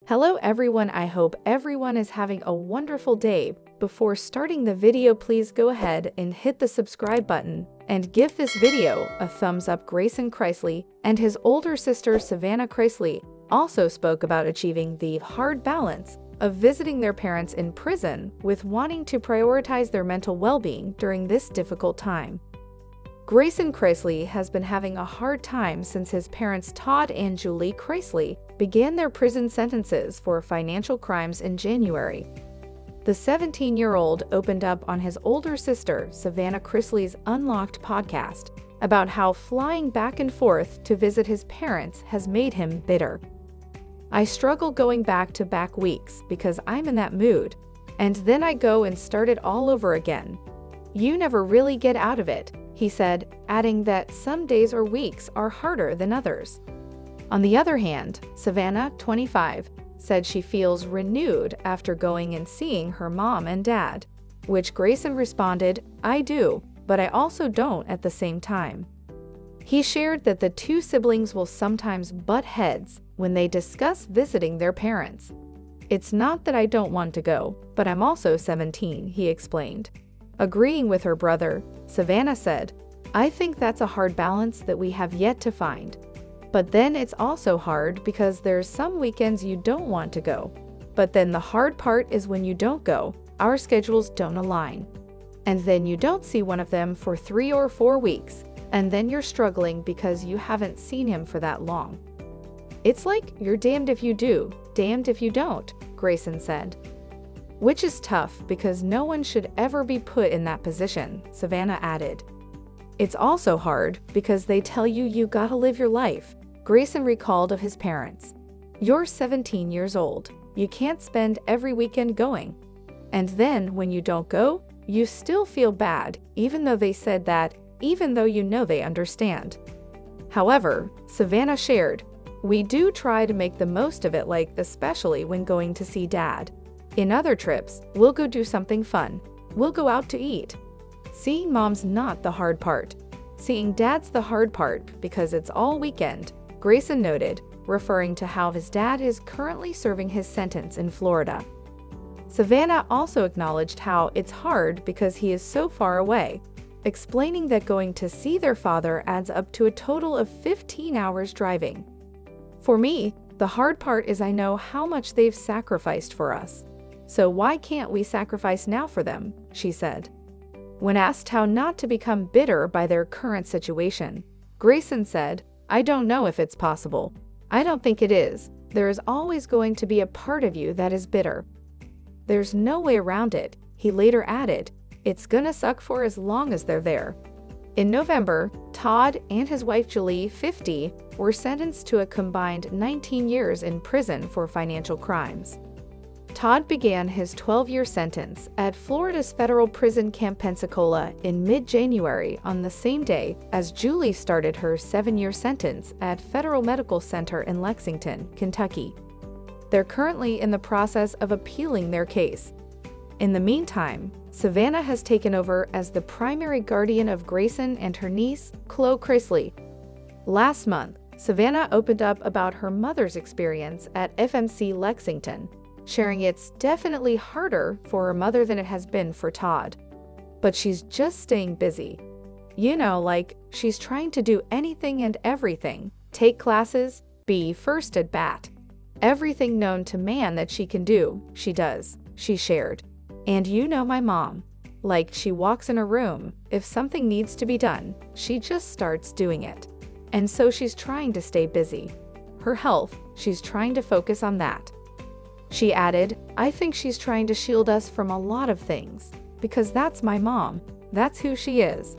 Hello everyone, I hope everyone is having a wonderful day. Before starting the video, please go ahead and hit the subscribe button and give this video a thumbs up. Grayson Chrisley and his older sister Savannah Chrisley also spoke about achieving the hard balance of visiting their parents in prison with wanting to prioritize their mental well-being during this difficult time. Grayson Chrisley has been having a hard time since his parents Todd and Julie Chrisley began their prison sentences for financial crimes in January. The 17-year-old opened up on his older sister Savannah Chrisley's Unlocked podcast about how flying back and forth to visit his parents has made him bitter. "I struggle going back-to-back weeks because I'm in that mood, and then I go and start it all over again. You never really get out of it," he said, adding that some days or weeks are harder than others. On the other hand, Savannah, 25, said she feels renewed after going and seeing her mom and dad, which Grayson responded, "I do, but I also don't at the same time." He shared that the two siblings will sometimes butt heads when they discuss visiting their parents. "It's not that I don't want to go, but I'm also 17, he explained. Agreeing with her brother, Savannah said, "I think that's a hard balance that we have yet to find. But then it's also hard because there's some weekends you don't want to go. But then the hard part is when you don't go, our schedules don't align. And then you don't see one of them for 3 or 4 weeks, and then you're struggling because you haven't seen him for that long. It's like you're damned if you do, damned if you don't," Grayson said. "Which is tough because no one should ever be put in that position," Savannah added. "It's also hard because they tell you gotta live your life," Grayson recalled of his parents. "You're 17 years old. You can't spend every weekend going. And then when you don't go, you still feel bad, even though they said that, even though you know they understand." However, Savannah shared, "We do try to make the most of it, like especially when going to see Dad. In other trips, we'll go do something fun. We'll go out to eat. Seeing Mom's not the hard part. Seeing Dad's the hard part because it's all weekend," Grayson noted, referring to how his dad is currently serving his sentence in Florida. Savannah also acknowledged how it's hard because he is so far away, explaining that going to see their father adds up to a total of 15 hours driving. "For me, the hard part is I know how much they've sacrificed for us. So why can't we sacrifice now for them?" she said. When asked how not to become bitter by their current situation, Grayson said, "I don't know if it's possible. I don't think it is. There is always going to be a part of you that is bitter. There's no way around it," he later added. "It's gonna suck for as long as they're there." In November, Todd and his wife Julie, 50, were sentenced to a combined 19 years in prison for financial crimes. Todd began his 12-year sentence at Florida's federal prison Camp Pensacola in mid-January on the same day as Julie started her 7-year sentence at Federal Medical Center in Lexington, Kentucky. They're currently in the process of appealing their case. In the meantime, Savannah has taken over as the primary guardian of Grayson and her niece, Chloe Chrisley. Last month, Savannah opened up about her mother's experience at FMC Lexington, sharing it's definitely harder for her mother than it has been for Todd. But she's just staying busy. You know, like, she's trying to do anything and everything, take classes, be first at bat. Everything known to man that she can do, she does, she shared. "And you know my mom. Like, she walks in a room, if something needs to be done, she just starts doing it. And so she's trying to stay busy. Her health, she's trying to focus on that." She added, "I think she's trying to shield us from a lot of things, because that's my mom. That's who she is."